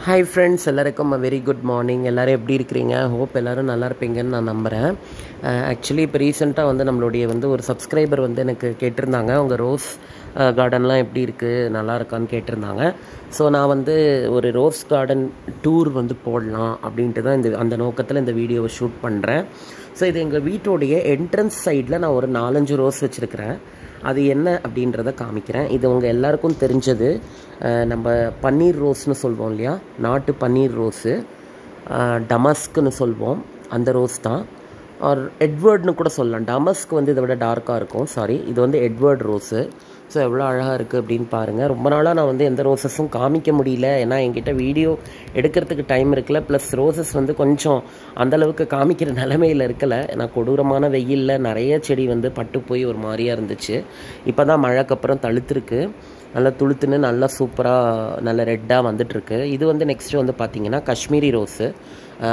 Hi friends, எல்லாருக்கும் very good morning. எல்லோரும் எப்படி இருக்கிறீங்க? ஹோப் எல்லோரும் நல்லா இருப்பீங்கன்னு நான் நம்புகிறேன். ஆக்சுவலி இப்போ ரீசெண்டாக நம்மளுடைய ஒரு சப்ஸ்கிரைபர் எனக்கு கேட்டிருந்தாங்க, உங்கள் ரோஸ் கார்டன்லாம் எப்படி இருக்குது, நல்லா இருக்கான்னு கேட்டிருந்தாங்க. ஸோ நான் ஒரு ரோஸ் கார்டன் டூர் போடலாம் அப்படின்ட்டு தான் அந்த நோக்கத்தில் இந்த வீடியோவை ஷூட் பண்ணுறேன். ஸோ இது எங்கள் வீட்டோடைய என்ட்ரன்ஸ் சைடில் நான் ஒரு 4-5 ரோஸ் வச்சுருக்கிறேன். அது என்ன அப்படின்றத காமிக்கிறேன். இது உங்கள் எல்லாருக்கும் தெரிஞ்சது, நம்ம பன்னீர் ரோஸ்னு சொல்வோம் இல்லையா, நாட்டு பன்னீர் ரோஸு, டமஸ்க்குன்னு சொல்வோம், அந்த ரோஸ் தான். ஆர் எட்வர்ட்னு கூட சொல்லலாம். டமஸ்க் இதை விட டார்க்காக இருக்கும். சாரி, இது எட்வர்ட் ரோஸு. ஸோ எவ்வளோ அழகாக இருக்குது அப்படின்னு பாருங்கள். ரொம்ப நாளாக நான் எந்த ரோஸஸும் காமிக்க முடியல, ஏன்னா என்கிட்ட வீடியோ எடுக்கிறதுக்கு டைம் இருக்கல. ப்ளஸ் ரோஸஸ் கொஞ்சம் அந்தளவுக்கு காமிக்கிற நிலைமையில் இருக்கலை. ஏன்னா கொடூரமான வெயிலில் நிறைய செடி பட்டு போய் ஒரு மாதிரியாக இருந்துச்சு. இப்போ தான் மழைக்கு அப்புறம் தழுத்துருக்கு, நல்லா துளுத்துன்னு நல்லா சூப்பராக நல்ல ரெட்டாக வந்துட்டுருக்கு. இது நெக்ஸ்ட்டு பார்த்திங்கன்னா காஷ்மீரி ரோஸு.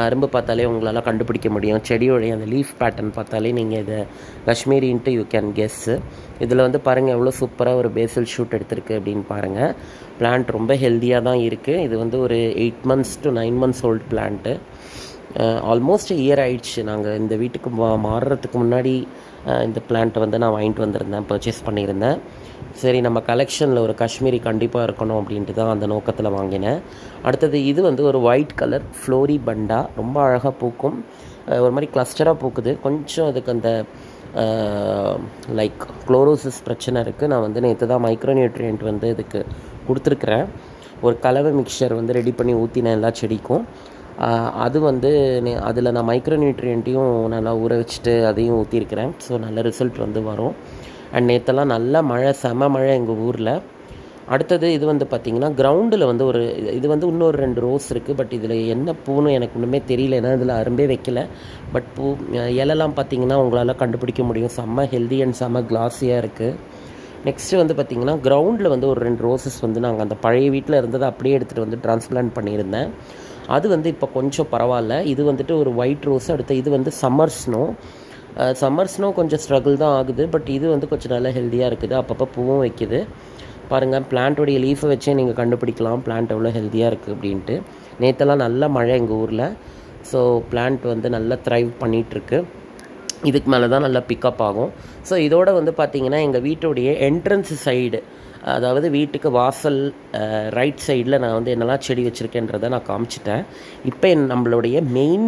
அரும்பு பார்த்தாலே உங்களால் கண்டுபிடிக்க முடியும். செடியோடைய அந்த லீஃப் பேட்டர்ன் பார்த்தாலே நீங்கள் இதை காஷ்மீரின்ட்டு யூ கேன் கெஸ்ஸு. இதில் பாருங்கள் எவ்வளோ சூப்பராக ஒரு பேசல் ஷூட் எடுத்திருக்கு அப்படின்னு பாருங்கள். பிளான்ட் ரொம்ப ஹெல்த்தியாக தான் இருக்குது. இது ஒரு 8 months to 9 months old plant. Almost year ஆயிடுச்சு. நாங்கள் இந்த வீட்டுக்கு மாறுறதுக்கு முன்னாடி இந்த பிளான்ட்டை நான் வாங்கிட்டு வந்திருந்தேன், பர்ச்சேஸ் பண்ணியிருந்தேன். சரி, நம்ம கலெக்ஷனில் ஒரு காஷ்மீரி கண்டிப்பாக இருக்கணும் அப்படின்ட்டு தான் அந்த நோக்கத்தில் வாங்கினேன். அடுத்தது இது ஒரு ஒயிட் கலர் ஃப்ளோரி பண்டா, ரொம்ப அழகாக பூக்கும், ஒரு மாதிரி கிளஸ்டராக பூக்குது. கொஞ்சம் அதுக்கு அந்த லைக் குளோரோசிஸ் பிரச்சனை இருக்குது. நான் நேற்று தான் மைக்ரோநியூட்ரியன்ட் இதுக்கு கொடுத்துருக்குறேன். ஒரு கலவை மிக்சர் ரெடி பண்ணி ஊற்றினேன் எல்லா செடிக்கும். அது அதில் நான் மைக்ரோநியூட்ரியன்ட்டையும் நல்லா ஊற வச்சுட்டு அதையும் ஊற்றிருக்கிறேன். ஸோ நல்ல ரிசல்ட் வரும். அண்ட் நேற்றெல்லாம் நல்ல மழை, செம மழை எங்கள் ஊரில். அடுத்தது இது பார்த்திங்கன்னா கிரவுண்டில் ஒரு இது இன்னொரு 2 ரோஸ் இருக்குது. பட் இதில் என்ன பூன்னு எனக்கு ஒன்றுமே தெரியல, ஏன்னா இதில் அரும்பே வைக்கல. பட் பூ இலெல்லாம் பார்த்திங்கன்னா உங்களால் கண்டுபிடிக்க முடியும். செம்ம ஹெல்தி அண்ட் செம்ம கிளாஸியாக இருக்குது. நெக்ஸ்ட்டு பார்த்திங்கன்னா கிரவுண்டில் ஒரு 2 ரோஸஸ் நாங்கள் அந்த பழைய வீட்டில் இருந்ததை அப்படியே எடுத்துகிட்டு டிரான்ஸ்பிளான்ட் பண்ணியிருந்தேன். அது இப்போ கொஞ்சம் பரவாயில்ல. இது ஒரு ஒயிட் ரோஸ். அடுத்து இது சம்மர் ஸ்னோ கொஞ்சம் ஸ்ட்ரகிள் தான் ஆகுது. பட் இது கொஞ்சம் நல்லா ஹெல்த்தியாக இருக்குது, அப்பப்போ பூவும் வைக்குது. பாருங்கள், பிளான்ட்டோடைய லீஃபை வச்சே நீங்கள் கண்டுபிடிக்கலாம் பிளான்ட் எவ்வளோ ஹெல்த்தியாக இருக்குது அப்படின்ட்டு. நேற்றெல்லாம் நல்ல மழை எங்கள் ஊரில். ஸோ பிளான்ட் நல்லா த்ரைவ் பண்ணிகிட்ருக்கு. இதுக்கு மேலே தான் நல்லா பிக்கப் ஆகும். ஸோ இதோட பார்த்திங்கன்னா எங்கள் வீட்டுடைய என்ட்ரன்ஸ் சைடு, அதாவது வீட்டுக்கு வாசல் ரைட் சைடில் நான் என்னெல்லாம் செடி வச்சுருக்கேன்றதை நான் காமிச்சிட்டேன். இப்போ நம்மளுடைய மெயின்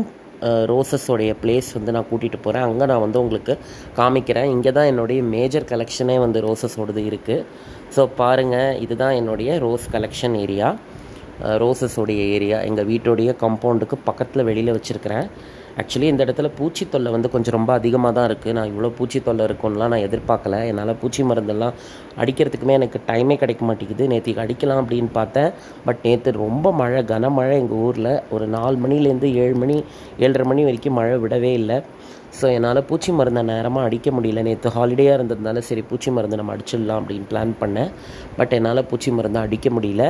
ரோஸஸோடைய பிளேஸ் நான் கூட்டிகிட்டு போகிறேன். அங்கே நான் உங்களுக்கு காமிக்கிறேன். இங்கே தான் என்னுடைய மேஜர் கலெக்ஷனே ரோஸஸோடது இருக்குது. ஸோ பாருங்கள், இதுதான் என்னுடைய ரோஸ் கலெக்ஷன் ஏரியா, ரோஸஸோடைய ஏரியா. எங்கள் வீட்டோடைய காம்பவுண்டுக்கு பக்கத்தில் வெளியில் வச்சுருக்கிறேன். ஆக்சுவலி இந்த இடத்துல பூச்சி தொல்லை கொஞ்சம் ரொம்ப அதிகமாக தான் இருக்குது. நான் இவ்வளோ பூச்சி தொல்லை இருக்கும்லாம் நான் எதிர்பார்க்கல. என்னால் பூச்சி மருந்தெல்லாம் அடிக்கிறதுக்குமே எனக்கு டைமே கிடைக்க மாட்டேங்குது. நேற்றுக்கு அடிக்கலாம் அப்படின்னு பார்த்தேன். பட் நேற்று ரொம்ப மழை, கனமழை எங்கள் ஊரில். ஒரு 4 மணிலேருந்து 7 மணி 7:30 மணி வரைக்கும் மழை விடவே இல்லை. ஸோ என்னால் பூச்சி மருந்தை நேரமாக அடிக்க முடியல. நேற்று ஹாலிடேயாக இருந்ததுனால சரி பூச்சி மருந்து நம்ம அடிச்சிடலாம் அப்படின்னு பிளான் பண்ணேன். பட் என்னால் பூச்சி மருந்தை அடிக்க முடியல.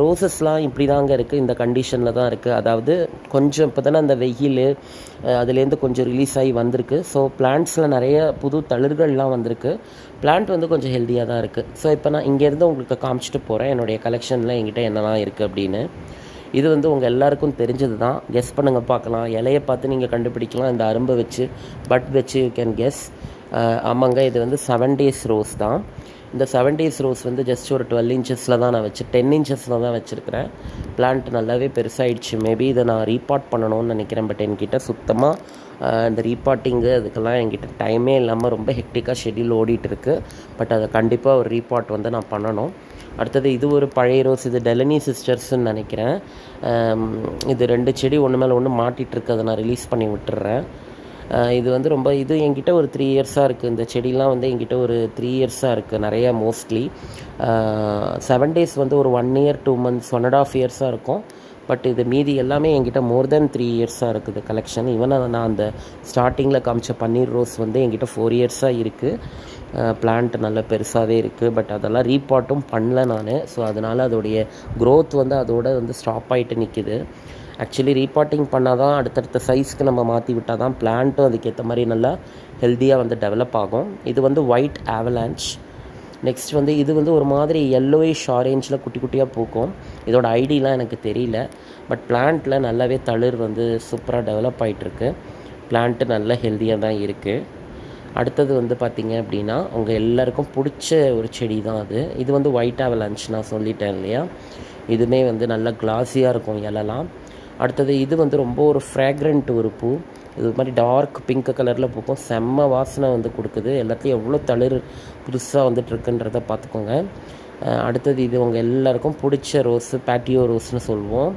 ரோஸஸ்லாம் இப்படி தாங்க இருக்குது, இந்த கண்டிஷனில் தான் இருக்குது. அதாவது கொஞ்சம் இப்போ தானே அந்த வெயில் அதுலேருந்து கொஞ்சம் ரிலீஸ் ஆகி வந்திருக்கு. ஸோ பிளான்ட்ஸில் நிறைய புது தளிர்கள்லாம் வந்திருக்கு. பிளான்ட் கொஞ்சம் ஹெல்த்தியாக தான் இருக்குது. ஸோ இப்போ நான் இங்கேருந்து உங்களுக்கு காமிச்சிட்டு போகிறேன் என்னுடைய கலெக்ஷனில் என்கிட்ட என்னெல்லாம் இருக்குது அப்படின்னு. இது உங்கள் எல்லாருக்கும் தெரிஞ்சது தான். கெஸ் பண்ணுங்கள் பார்க்கலாம். இலையை பார்த்து நீங்கள் கண்டுபிடிக்கலாம். இந்த அரும்பை வச்சு பட் வச்சு யூ கேன் கெஸ். ஆமாங்க, இது 7 days ரோஸ் தான். இந்த 7 days ரோஸ் ஜஸ்ட் ஒரு 12 inches தான் நான் 10 inches தான் வச்சுருக்கிறேன். பிளான்ட் நல்லாவே பெருசாகிடுச்சு. மேபி இதை நான் ரீபாட் பண்ணணும்னு நினைக்கிறேன். பட் என்கிட்ட சுத்தமாக இந்த ரீபாட்டிங்கு அதுக்கெல்லாம் என்கிட்ட டைமே இல்லாமல் ரொம்ப ஹெக்டிக்காக ஷெட்யூல் ஓடிட்டுருக்கு. பட் அதை கண்டிப்பாக ஒரு ரீபாட் நான் பண்ணணும். அடுத்தது இது ஒரு பழைய ரோஸ். இது டெலனி சிஸ்டர்ஸ்ன்னு நினைக்கிறேன். இது 2 செடி ஒன்று மேலே ஒன்று மாட்டிகிட்ருக்கு. அதை நான் ரிலீஸ் பண்ணி விட்டுறேன். இது ரொம்ப இது என்கிட்ட ஒரு 3 yearsஆக இருக்குது. இந்த செடிலாம் என்கிட்ட ஒரு 3 yearsஆக இருக்குது நிறையா. மோஸ்ட்லி 7 days ஒரு 1 year 2 months 1.5 yearsஆக இருக்கும். பட் இது மீதி எல்லாமே என்கிட்ட மோர் தென் 3 yearsஆக இருக்குது கலெக்ஷன். ஈவன் நான் அந்த ஸ்டார்டிங்கில் காமிச்ச பன்னீர் ரோஸ் என்கிட்ட 4 yearsஆக இருக்குது. பிளான்ட் நல்ல பெருசாகவே இருக்குது. பட் அதெல்லாம் ரீபாட்டும் பண்ணல நான். ஸோ அதனால் அதோடைய க்ரோத் அதோட ஸ்டாப் ஆகிட்டு நிற்கிது. ஆக்சுவலி ரீபாட்டிங் பண்ணால் தான் அடுத்தடுத்த சைஸ்க்கு நம்ம மாற்றி விட்டால் தான் பிளான்ட்டும் அதுக்கேற்ற மாதிரி நல்லா ஹெல்த்தியாக டெவலப் ஆகும். இது ஒயிட் ஆவலான்ச். நெக்ஸ்ட் வந்து இது வந்து ஒரு மாதிரி yellowish ஆரேஞ்சில் குட்டி குட்டியாக பூக்கும். இதோட ஐடிலாம் எனக்கு தெரியல. பட் பிளான்ட்டில் நல்லாவே தளிர் வந்து சூப்பராக டெவலப் ஆகிட்டுருக்கு. பிளான்ட்டு நல்ல ஹெல்த்தியாக தான் இருக்குது. அடுத்தது வந்து பார்த்திங்க அப்படின்னா உங்கள் எல்லாருக்கும் பிடிச்ச ஒரு செடி தான் அது. இது வந்து ஒயிட் அவலான்ச் நான் சொல்லிட்டேன் இல்லையா. இதுவுமே வந்து நல்லா கிளாஸியாக இருக்கும் இலலாம். அடுத்தது இது வந்து ரொம்ப ஒரு ஃப்ராக்ரண்ட் ஒரு பூ. இது மாதிரி டார்க் பிங்க் கலரில் பூக்கும். செம்ம வாசனை வந்து கொடுக்குது. எல்லாத்தையும் எவ்வளோ தளிர் புதுசாக வந்துட்டுருக்குன்றதை பார்த்துக்கோங்க. அடுத்தது இது உங்கள் எல்லாருக்கும் பிடிச்ச ரோஸு, பேட்டியோ ரோஸ்னு சொல்லுவோம்.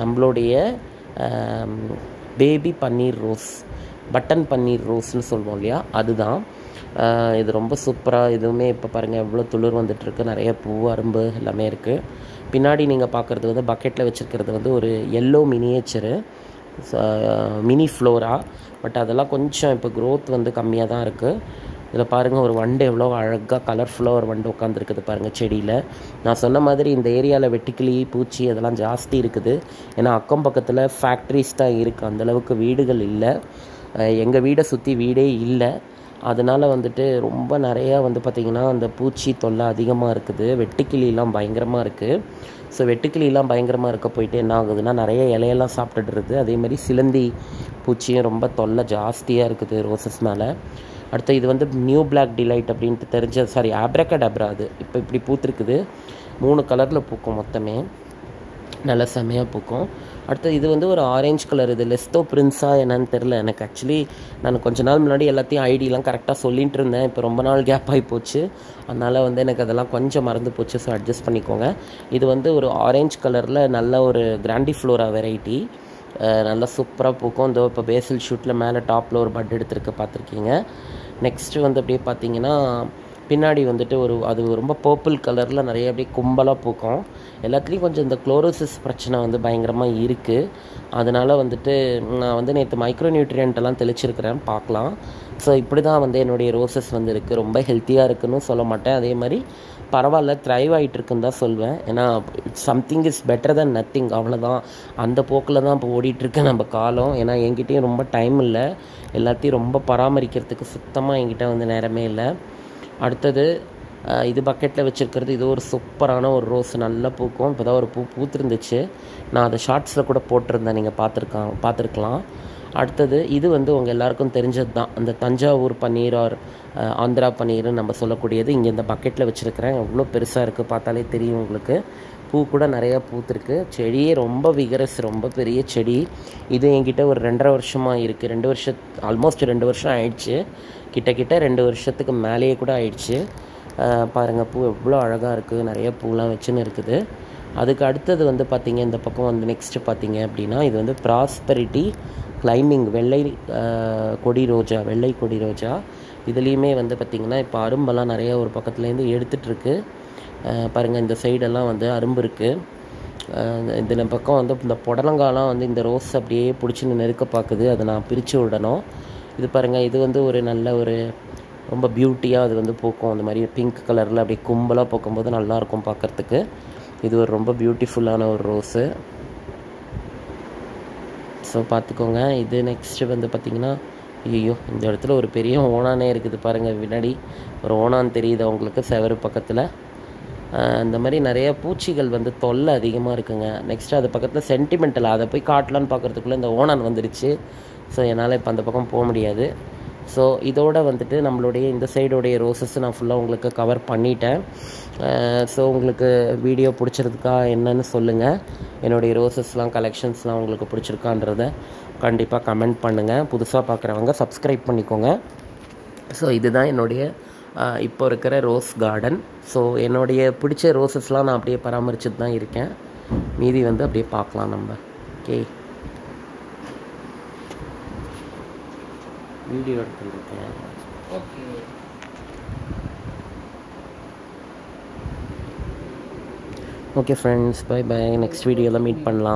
நம்மளுடைய பேபி பன்னீர் ரோஸ், பட்டன் பன்னீர் ரோஸ்னு சொல்லுவோம் இல்லையா, அதுதான். இது ரொம்ப சூப்பராக, இதுவுமே இப்போ பாருங்கள் எவ்வளோ துளிர் வந்துட்டுருக்கு. நிறைய பூ, அரும்பு எல்லாமே இருக்குது. பின்னாடி நீங்கள் பார்க்குறது வந்து பக்கெட்டில் வச்சுருக்கிறது வந்து ஒரு எல்லோ மினியேச்சரு, மினி ஃப்ளோரா. பட் அதெல்லாம் கொஞ்சம் இப்போ க்ரோத் வந்து கம்மியாக தான் இருக்குது. இதில் பாருங்கள் ஒரு வண்டு எவ்வளோ அழகாக கலர்ஃபுல்லாக ஒரு வண்டு உட்காந்துருக்குது பாருங்கள் செடியில். நான் சொன்ன மாதிரி இந்த ஏரியாவில் வெட்டுக்கிளி, பூச்சி அதெல்லாம் ஜாஸ்தி இருக்குது. ஏன்னா அக்கம் பக்கத்தில் ஃபேக்ட்ரிஸ் தான் இருக்குது, அந்தளவுக்கு வீடுகள் இல்லை. எங்கள் வீடை சுற்றி வீடே இல்லை. அதனால் வந்துட்டு ரொம்ப நிறையா வந்து பார்த்திங்கன்னா அந்த பூச்சி தொல்லை அதிகமாக இருக்குது. வெட்டுக்கிளிலாம் பயங்கரமாக இருக்குது. ஸோ வெட்டுக்கிளிலாம் பயங்கரமாக இருக்க போயிட்டு என்ன ஆகுதுன்னா நிறைய இலையெல்லாம் சாப்பிட்டுடுறது. அதேமாதிரி சிலந்தி பூச்சியும் ரொம்ப தொல்லை ஜாஸ்தியாக இருக்குது ரோசஸ் மேலே. அடுத்து இது வந்து நியூ பிளாக் டிலைட் அப்படின்ட்டு ஆப்ரகடாப்ரா. அது இப்போ இப்படி பூத்துருக்குது. 3 கலரில் பூக்கும் மொத்தமே, நல்ல செமையாக பூக்கும். அடுத்து இது வந்து ஒரு ஆரேஞ்ச் கலர். இது லெஸ்தோ பிரின்ஸா என்னன்னு தெரில எனக்கு. ஆக்சுவலி நான் கொஞ்ச நாள் முன்னாடி எல்லாத்தையும் ஐடியெலாம் கரெக்டாக சொல்லிகிட்டு இருந்தேன். இப்போ ரொம்ப நாள் கேப் ஆகி போச்சு. அதனால் வந்து எனக்கு அதெல்லாம் கொஞ்சம் மறந்து போச்சு. ஸோ அட்ஜஸ்ட் பண்ணிக்கோங்க. இது வந்து ஒரு ஆரேஞ்ச் கலரில் நல்ல ஒரு கிராண்டிஃப்ளோரா வெரைட்டி. நல்லா சூப்பராக பூக்கும். இந்த இப்போ பேசில் ஷூட்டில் மேலே டாப்பில் ஒரு பட் எடுத்துருக்கு பார்த்துருக்கீங்க. நெக்ஸ்ட்டு வந்து அப்படியே பார்த்தீங்கன்னா பின்னாடி வந்துட்டு அது ரொம்ப பர்பிள் கலரில் நிறைய அப்படியே கும்பலாக பூக்கும். எல்லாத்துலேயும் கொஞ்சம் இந்த குளோரோசிஸ் பிரச்சனை வந்து பயங்கரமாக இருக்குது. அதனால் வந்துட்டு நான் வந்து நேற்று மைக்ரோ நியூட்ரியன்ட்டெல்லாம் தெளிச்சிருக்கிறேன், பார்க்கலாம். ஸோ இப்படி தான் வந்து என்னுடைய ரோசஸ் வந்து இருக்குது. ரொம்ப ஹெல்த்தியாக இருக்குன்னு சொல்ல மாட்டேன். அதே மாதிரி பரவாயில்ல, த்ரைவ் ஆகிட்டுருக்குன்னு தான் சொல்வேன். ஏன்னா something is better then nothing, அவ்வளோதான். அந்த போக்கில் தான் இப்போ ஓடிட்டுருக்கு நம்ம காலம். ஏன்னா என்கிட்டையும் ரொம்ப டைம் இல்லை. எல்லாத்தையும் ரொம்ப பராமரிக்கிறதுக்கு சுத்தமாக என்கிட்ட வந்து நேரமே இல்லை. அடுத்தது இது பக்கெட்டில் வச்சுருக்கிறது. இது ஒரு சூப்பரான ஒரு ரோஸ், நல்லா பூக்கும். இப்போ தான் ஒரு பூ பூத்துருந்துச்சு. நான் அதை ஷார்ட்ஸில் கூட போட்டிருந்தேன், நீங்கள் பார்த்துருக்கலாம். அடுத்தது இது வந்து உங்கள் எல்லாருக்கும் தெரிஞ்சது தான், அந்த தஞ்சாவூர் பன்னீர் ஆர் ஆந்திரா பன்னீர்னு நம்ம சொல்லக்கூடியது. இங்கே இந்த பக்கெட்டில் வச்சுருக்கிறேன். எவ்வளோ பெருசாக இருக்குது, பார்த்தாலே தெரியும் உங்களுக்கு. பூ கூட நிறையா பூத்துருக்கு. செடியே ரொம்ப விகரஸ், ரொம்ப பெரிய செடி. இது என்கிட்ட ஒரு 2.5 வருஷமாக இருக்குது. ஆல்மோஸ்ட் 2 வருஷம் ஆயிடுச்சு. கிட்ட 2 வருஷத்துக்கு மேலேயே கூட ஆயிடுச்சு. பாருங்கள் பூ எவ்வளோ அழகாக இருக்குது. நிறைய பூலாம் வச்சுன்னு இருக்குது. அதுக்கு அடுத்தது வந்து பார்த்திங்க, இந்த பக்கம் வந்து நெக்ஸ்ட்டு பார்த்திங்க அப்படின்னா இது வந்து ப்ராஸ்பெரிட்டி கிளைம்பிங் வெள்ளை கொடி ரோஜா. இதுலேயுமே வந்து பார்த்திங்கன்னா இப்போ அரும்பெல்லாம் நிறைய ஒரு பக்கத்துலேருந்து எடுத்துகிட்ருக்கு. பாருங்கள் இந்த சைடெல்லாம் வந்து அரும்பு இருக்குது. இதில் பக்கம் வந்து இந்த புடலங்காலாம் வந்து இந்த ரோஸ் அப்படியே பிடிச்சின்னு நெருக்க பார்க்குது. அதை நான் பிரித்து விடணும். இது பாருங்கள், இது வந்து ஒரு நல்ல ஒரு ரொம்ப பியூட்டியாக அது வந்து பூக்கும். அந்த மாதிரி பிங்க் கலரில் அப்படியே கும்பலாக பூக்கும்போது நல்லாயிருக்கும் பார்க்குறதுக்கு. இது ஒரு ரொம்ப பியூட்டிஃபுல்லான ஒரு ரோஸு. ஸோ பார்த்துக்கோங்க. இது நெக்ஸ்ட்டு வந்து பார்த்திங்கன்னா, ஐயோ இந்த இடத்துல ஒரு பெரிய ஓணானே இருக்குது பாருங்கள். பின்னாடி ஒரு ஓணான் தெரியுது அவங்களுக்கு செவரு பக்கத்தில். இந்த மாதிரி நிறைய பூச்சிகள் வந்து தொல்லை அதிகமாக இருக்குங்க. நெக்ஸ்ட்டு அது பக்கத்தில் சென்டிமெண்டல், அதை போய் காட்டலான்னு பார்க்குறதுக்குள்ளே இந்த ஓணான் வந்துடுச்சு. ஸோ என்னால் இப்போ அந்த பக்கம் போக முடியாது. ஸோ இதோட வந்துட்டு நம்மளுடைய இந்த சைடோடைய ரோசஸ் நான் ஃபுல்லாக உங்களுக்கு கவர் பண்ணிட்டேன். ஸோ உங்களுக்கு வீடியோ பிடிச்சிருக்கா என்னன்னு சொல்லுங்கள். என்னுடைய ரோசஸ்லாம் கலெக்ஷன்ஸ்லாம் உங்களுக்கு பிடிச்சிருக்கான்றத கண்டிப்பாக கமெண்ட் பண்ணுங்கள். புதுசாக பார்க்குறவங்க சப்ஸ்கிரைப் பண்ணிக்கோங்க. ஸோ இதுதான் என்னுடைய இப்போ இருக்கிற ரோஸ் கார்டன். ஸோ என்னுடைய பிடிச்ச ரோசஸ்லாம் நான் அப்படியே பராமரிச்சுட்டு தான் இருக்கேன். மீதி வந்து அப்படியே பார்க்கலாம் நம்ம. ஓகே, வீடியோ எடுத்துருக்கேன். Okay friends, bye bye. Next வீடியோவில் மீட் பண்ணலாம்.